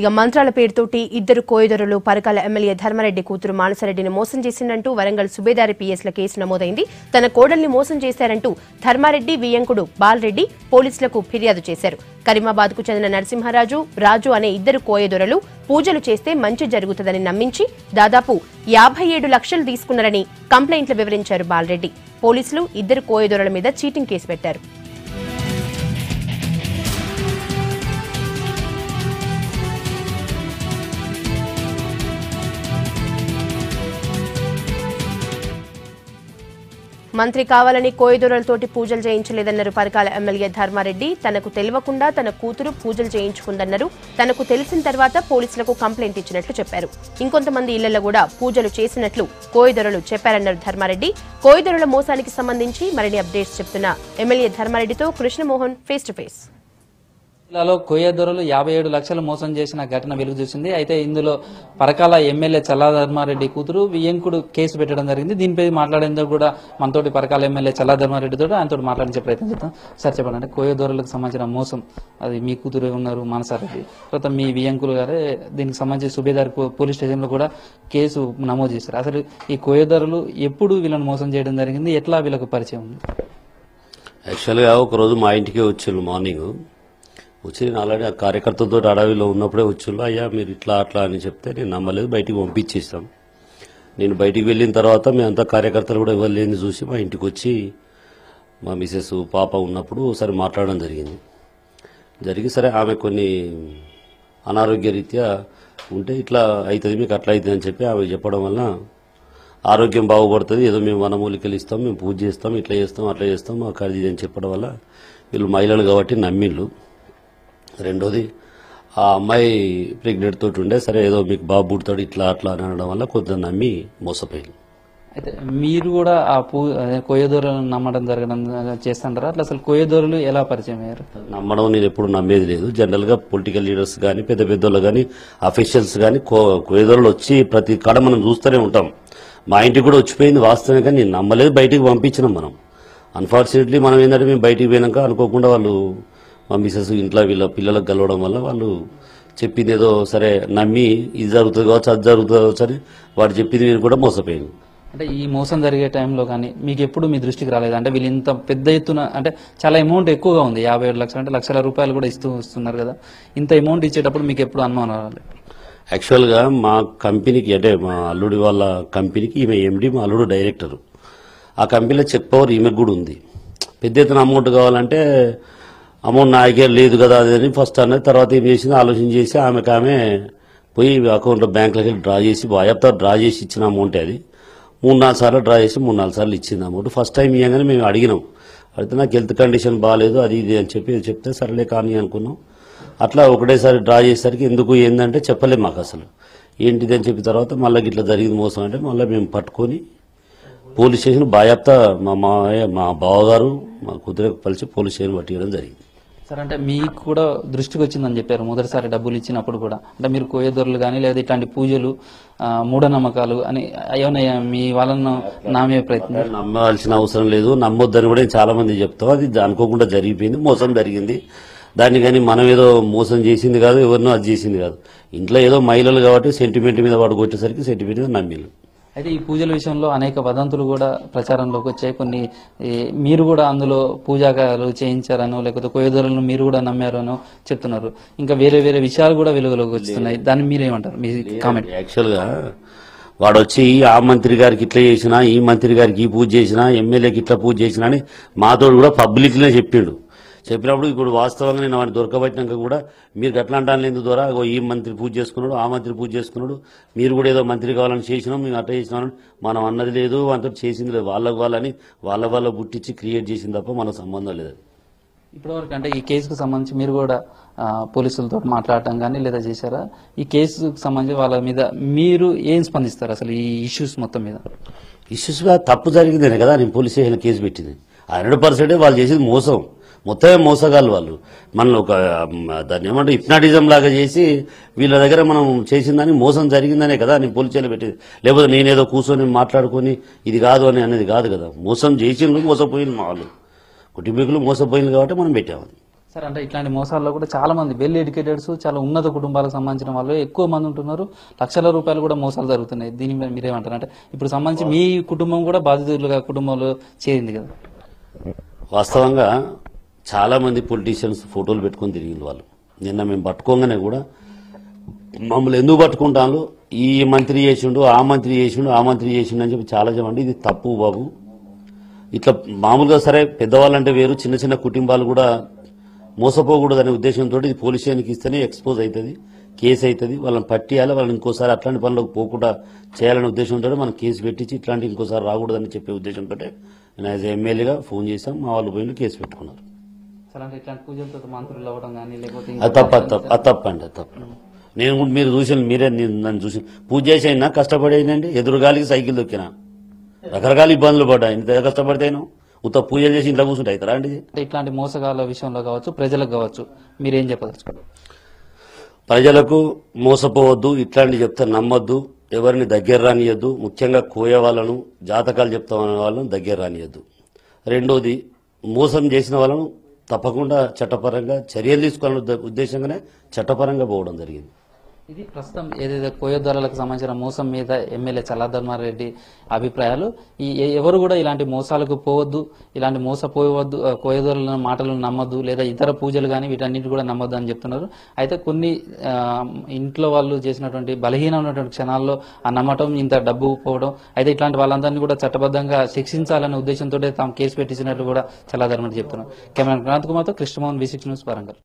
ఇక మంత్రాల పేరుతోటి ఇద్దరు కోయదొరలు పరకాల ఎమ్మెల్యే ధర్మారెడ్డి కూతురు మానసరెడ్డిని మోసం చేసిందంటూ వరంగల్ సుబేదారి పిఎస్ల కేసు నమోదైంది. తన కోడల్ని మోసం చేశారంటూ ధర్మారెడ్డి వియంకుడు బాలరెడ్డి పోలీసులకు ఫిర్యాదు చేశారు. కరీమాబాద్ కు చెందిన నరసింహరాజు, రాజు అనే ఇద్దరు కోయదొరలు పూజలు చేస్తే మంచి జరుగుతుందని నమ్మించి దాదాపు 57 లక్షలు తీసుకున్నారని కంప్లైంట్లు వివరించారు బాలరెడ్డి. పోలీసులు ఇద్దరు కోయదొరల మీద చీటింగ్ కేసు పెట్టారు. మంత్రి కావాలని కోయదొరలతోటి పూజలు చేయించలేదన్నారు పరకాల ఎమ్మెల్యే ధర్మారెడ్డి. తనకు తెలియకుండా తన కూతురు పూజలు చేయించుకుందన్నారు. తనకు తెలిసిన తర్వాత పోలీసులకు కంప్లైంట్ ఇచ్చినట్లు చెప్పారు. ఇంకొంతమంది ఇళ్లలో కూడా పూజలు చేసినట్లు కోయదొరలు చెప్పారన్నారు ధర్మారెడ్డి. కోయదొరల మోసానికి సంబంధించి మరిన్ని అప్డేట్స్ చెప్తున్న ఎమ్మెల్యే ధర్మారెడ్డితో కృష్ణమోహన్ ఫేస్ టు ఫేస్. జిల్లాలో కోయదొరలు 57 లక్షలు మోసం చేసిన ఘటన వెలుగు చూసింది. అయితే ఇందులో పరకాల ఎమ్మెల్యే చల్లా ధర్మారెడ్డి కూతురు వియంకుడు కేసు పెట్టడం జరిగింది. దీనిపై మాట్లాడేందుకు కూడా మనతోటి పరకాల ఎమ్మెల్యే చల్లా ధర్మారెడ్డితో ఆయనతో మాట్లాడించే ప్రయత్నం చేద్దాం. సార్ చెప్పండి, అంటే కోయదొరలకు సంబంధించిన మోసం అది మీ కూతురు ఉన్నారు మానసారెడ్డి, తర్వాత మీ వియంకులు గారే దీనికి సంబంధించి సుబేదార్ పోలీస్ స్టేషన్ లో కూడా కేసు నమోదు చేశారు. అసలు ఈ కోయదొరలు ఎప్పుడు వీళ్ళని మోసం చేయడం జరిగింది, ఎట్లా వీళ్ళకు పరిచయం ఉంది? యాక్చువల్గా ఒకరోజు మా ఇంటికి వచ్చిండు. మార్నింగ్ వచ్చి నేను ఆల్రెడీ ఆ కార్యకర్తలతో అడవిలో ఉన్నప్పుడే వచ్చిండు. అయ్యా మీరు ఇట్లా అట్లా అని చెప్తే నేను నమ్మలేదు, బయటికి పంపించేస్తాం. నేను బయటికి వెళ్ళిన తర్వాత మేమంతా కార్యకర్తలు కూడా ఇవ్వలేని చూసి మా ఇంటికి వచ్చి మా మిసెస్ పాప ఉన్నప్పుడు ఒకసారి మాట్లాడడం జరిగి సరే ఆమె కొన్ని అనారోగ్య రీత్యా ఉంటే ఇట్లా అవుతుంది మీకు అట్లా అవుతుంది అని చెప్పి ఆమె చెప్పడం వల్ల ఆరోగ్యం బాగుపడుతుంది, ఏదో మేము వనమూలికలు ఇస్తాం, మేము పూజ చేస్తాం, ఇట్లా చేస్తాం అట్లా చేస్తాం మాకు అది అని చెప్పడం వల్ల వీళ్ళు మహిళలు కాబట్టి నమ్మిళ్ళు. రెండోది ఆ అమ్మాయి ప్రెగ్నెంట్ తోటి ఉండే, సరే ఏదో మీకు బాబు పుడతాడు ఇట్లా అట్లా అని అనడం వల్ల కొంత నమ్మి మోసపోయింది. అయితే మీరు కూడా ఆ కోయదొరలను నమ్మడం జరగడం చేస్తుంటారా? అట్లా అసలు కోయదొరలు ఎలా పరిచయం అయ్యారు? నమ్మడం నేను ఎప్పుడు నమ్మేది లేదు. జనరల్ గా పొలిటికల్ లీడర్స్ కానీ పెద్ద పెద్దోళ్ళు కానీ అఫీషియల్స్ కానీ కోయదొరలు వచ్చి ప్రతి కాడ మనం చూస్తూనే ఉంటాం. మా ఇంటికి కూడా వచ్చిపోయింది వాస్తవమే, కానీ నేను నమ్మలేదు, బయటికి పంపించినాం మనం. అన్ఫార్చునేట్లీ మనం ఏంటంటే మేము బయటికి పోయినాక అనుకోకుండా వాళ్ళు మా మిసెస్ ఇంట్లో వీళ్ళ పిల్లలకు కలవడం వల్ల వాళ్ళు చెప్పింది ఏదో సరే నమ్మి ఇది జరుగుతుంది కావచ్చు అది జరుగుతుంది కావచ్చు అని వాడు చెప్పింది మీరు కూడా మోసపోయింది. అంటే ఈ మోసం జరిగే టైంలో కానీ మీకు ఎప్పుడు మీ దృష్టికి రాలేదు? అంటే వీళ్ళు ఇంత పెద్ద ఎత్తున అంటే చాలా అమౌంట్ ఎక్కువగా ఉంది, 57 లక్షలు అంటే లక్షల రూపాయలు కూడా వస్తున్నారు కదా, ఇంత అమౌంట్ ఇచ్చేటప్పుడు మీకు ఎప్పుడు అనుమానం రాలేదు? యాక్చువల్గా మా కంపెనీకి అంటే మా అల్లుడి వాళ్ళ కంపెనీకి ఈమె ఎండి, మా అల్లుడు డైరెక్టర్. ఆ కంపెనీలో చెక్ పవర్ ఈమెకు కూడా ఉంది. పెద్ద ఎత్తున అమౌంట్ కావాలంటే అమౌంట్ నా దగ్గర లేదు కదా అని ఫస్ట్ అన్నది. తర్వాత ఏం చేసింది ఆలోచన చేసి ఆమె పోయి అకౌంట్లో బ్యాంకులకి డ్రా చేసి బాయాప్తో డ్రా చేసి ఇచ్చిన అమౌంట్ అది 3-4 సార్లు డ్రా చేసి 3-4 సార్లు ఇచ్చింది అమౌంట్. ఫస్ట్ టైం ఇవ్వగానే మేము అడిగినాం, అడిగితే నాకు హెల్త్ కండిషన్ బాగాలేదు అది ఇది అని చెప్తే సరేలే కానీ అనుకున్నాం. అట్లా ఒకటేసారి డ్రా చేసేసరికి ఎందుకు ఏందంటే చెప్పలేము మాకు అసలు ఏంటిది అని చెప్పిన తర్వాత మళ్ళీ ఇట్లా జరిగింది మోసం అంటే మళ్ళీ మేము పట్టుకొని పోలీస్ స్టేషన్ బాయాప్తా మా బావగారు మా కూతురు కలిసి పోలీస్ స్టేషన్ పట్టియడం జరిగింది. సార్, అంటే మీకు కూడా దృష్టికి వచ్చిందని చెప్పారు మొదటిసారి డబ్బులు ఇచ్చినప్పుడు కూడా, అంటే మీరు కోయదొరలు కానీ లేదా ఇట్లాంటి పూజలు మూఢనమ్మకాలు అని ఏమన్నా మీ వాళ్ళను నామే ప్రయత్నం? నమ్మాల్సిన అవసరం లేదు, నమ్మొద్దని కూడా చాలా మంది చెప్తాం. అది అనుకోకుండా జరిగిపోయింది, మోసం జరిగింది. దాన్ని కానీ మనం ఏదో మోసం చేసింది కాదు, ఎవరినో అది చేసింది కాదు. ఇంట్లో ఏదో మహిళలు కాబట్టి సెంటిమెంట్ మీద వాడు కొట్టేసరికి సెంటిమెంట్ మీద నమ్మిలు. అయితే ఈ పూజల విషయంలో అనేక వదంతులు కూడా ప్రచారంలోకి వచ్చాయి. కొన్ని మీరు కూడా అందులో పూజాగాలు చేయించారనో లేకపోతే కోయదొరలను మీరు కూడా నమ్మారనో చెప్తున్నారు. ఇంకా వేరే వేరే విషయాలు కూడా వెలుగులోకి వస్తున్నాయి. దాన్ని మీరేమంటారు? మీ కామెంట్. యాక్చువల్గా వాడు వచ్చి ఆ మంత్రి గారికి ఇట్లా చేసినా, ఈ మంత్రి గారికి ఈ పూజ చేసినా, ఎమ్మెల్యేకి ఇట్లా పూజ చేసినా అని మాతో కూడా పబ్లిక్లోనే చెప్పిండు. చెప్పినప్పుడు ఇప్పుడు వాస్తవంగా నేను వాడిని దొరకబట్టినాక కూడా మీరు గట్లా అంటాను ఎందుకు ద్వారా ఈ మంత్రి పూజ చేసుకున్నాడు, ఆ మంత్రి పూజ చేసుకున్నాడు, మీరు కూడా ఏదో మంత్రి కావాలని చేసినాం, మేము అట్లా చేసినాం, మనం అన్నది లేదు, అంతా చేసింది లేదు, వాళ్ళని వాళ్ళ పుట్టించి క్రియేట్ చేసింది తప్ప మనకు సంబంధం లేదు. ఇప్పటివరకు అంటే ఈ కేసుకు సంబంధించి మీరు కూడా పోలీసులతో మాట్లాడటం కానీ లేదా చేశారా? ఈ కేసుకు సంబంధించి వాళ్ళ మీద మీరు ఏం స్పందిస్తారు అసలు ఈ ఇష్యూస్ మొత్తం మీద? ఇష్యూస్గా తప్పు జరిగిందనే కదా నేను పోలీస్ స్టేషన్ కేసు పెట్టింది. 100% వాళ్ళు చేసేది మోసం, మొత్తమే మోసగాళ్ళు వాళ్ళు. మనల్ని ఒక దాన్ని ఏమంటే హిప్నాటిజం లాగా చేసి వీళ్ళ దగ్గర మనం చేసిందని మోసం జరిగిందనే కదా నేను పోలీస్ స్టేషన్ పెట్టేది. లేకపోతే నేనేదో కూర్చొని మాట్లాడుకొని ఇది కాదు అని అనేది కాదు కదా. మోసం చేసిండ్రు, మోసపోయింది మా వాళ్ళు కుటుంబీకులు మోసపోయింది కాబట్టి మనం పెట్టాము. సార్ అంటే ఇట్లాంటి మోసాల్లో కూడా చాలా మంది వెల్ ఎడ్యుకేటెడ్స్ చాలా ఉన్నత కుటుంబాలకు సంబంధించిన వాళ్ళు ఎక్కువ మంది ఉంటున్నారు, లక్షల రూపాయలు కూడా మోసాలు జరుగుతున్నాయి. దీని మీద మీరేమంటారు? అంటే ఇప్పుడు సంబంధించి మీ కుటుంబం కూడా బాధితులుగా కుటుంబంలో చేరింది కదా. వాస్తవంగా చాలా మంది పొలిటీషియన్స్ ఫోటోలు పెట్టుకొని తిరిగింది వాళ్ళు. నిన్న మేము పట్టుకోగానే కూడా మమ్మల్ని ఎందుకు పట్టుకుంటాను, ఈ మంత్రి చేసిండు, ఆ మంత్రి చేసిండు, ఆ మంత్రి చేసిండు అని చెప్పి చాలా చెప్పండి. ఇది తప్పు బాబు. ఇట్లా మామూలుగా సరే పెద్దవాళ్ళంటే వేరు, చిన్న చిన్న కుటుంబాలు కూడా మోసపోకూడదనే ఉద్దేశంతో ఇది పోలీస్ స్టేషన్కి ఇస్తేనే ఎక్స్పోజ్ అవుతుంది, కేసు అవుతుంది, వాళ్ళని పట్టియాలి, వాళ్ళని ఇంకోసారి అట్లాంటి పనులకు పోకుండా చేయాలనే ఉద్దేశంతో మనం కేసు పెట్టించి ఇట్లాంటి ఇంకోసారి రాకూడదని చెప్పే ఉద్దేశంతో నేను యాజ్ ఎమ్మెల్యేగా ఫోన్ చేశాం. మా వాళ్ళు పోయిన కేసు పెట్టుకున్నారు. సార్ అంటే ఇట్లాంటి పూజలతో మంత్రులు అవ్వడం కానీ లేకపోతే అది తప్పండి, అది తప్పు. నేను మీరు చూసిన మీరే నన్ను చూసి పూజ చేసి అయినా కష్టపడి అయినండి, ఎదురుగాలికి సైకిల్ దొక్కినా, రకరకాల ఇబ్బందులు పడ్డా. ఇంత కష్టపడితేను ఉత్త పూజలు చేసి ఇంట్లో కూర్చుంటే అవుతారా అండి? ఇట్లాంటి మోసగాల విషయంలో కావచ్చు, ప్రజలకు కావచ్చు, మీరేం చెప్పదలుచుకోండి? ప్రజలకు మోసపోవద్దు, ఇట్లాంటి చెప్తే నమ్మొద్దు, ఎవరిని దగ్గర రానియద్దు, ముఖ్యంగా కోయ వాళ్ళను, జాతకాలు చెప్తామనే వాళ్ళను దగ్గర రానియద్దు. రెండోది, మోసం చేసిన వాళ్ళను తప్పకుండా చట్టపరంగా చర్యలు తీసుకోవాలనే ఉద్దేశంగానే చట్టపరంగా పోవడం జరిగింది. ఇది ప్రస్తుతం ఏదైతే కోయద్వారాలకు సంబంధించిన మోసం మీద ఎమ్మెల్యే చల్లా ధర్మారెడ్డి అభిప్రాయాలు. ఎవరు కూడా ఇలాంటి మోసాలకు పోవద్దు, ఇలాంటి మోసపోవద్దు, కోయద్వారాల మాటలను నమ్మద్దు, లేదా ఇతర పూజలు కానీ వీటన్నిటి కూడా నమ్మద్దు అని చెప్తున్నారు. అయితే కొన్ని ఇంట్లో వాళ్ళు చేసినటువంటి బలహీనమైనటువంటి క్షణాల్లో ఆ నమ్మటం, ఇంత డబ్బు పోవడం, అయితే ఇట్లాంటి వాళ్ళందరినీ కూడా చట్టబద్ధంగా శిక్షించాలనే ఉద్దేశంతో తాము కేసు పెట్టించినట్లు కూడా చల్లా ధర్మారెడ్డి చెప్తున్నారు. కెమెరా క్రాంత్ కుమార్తో కృష్ణమోహన్, V6 న్యూస్, వరంగల్.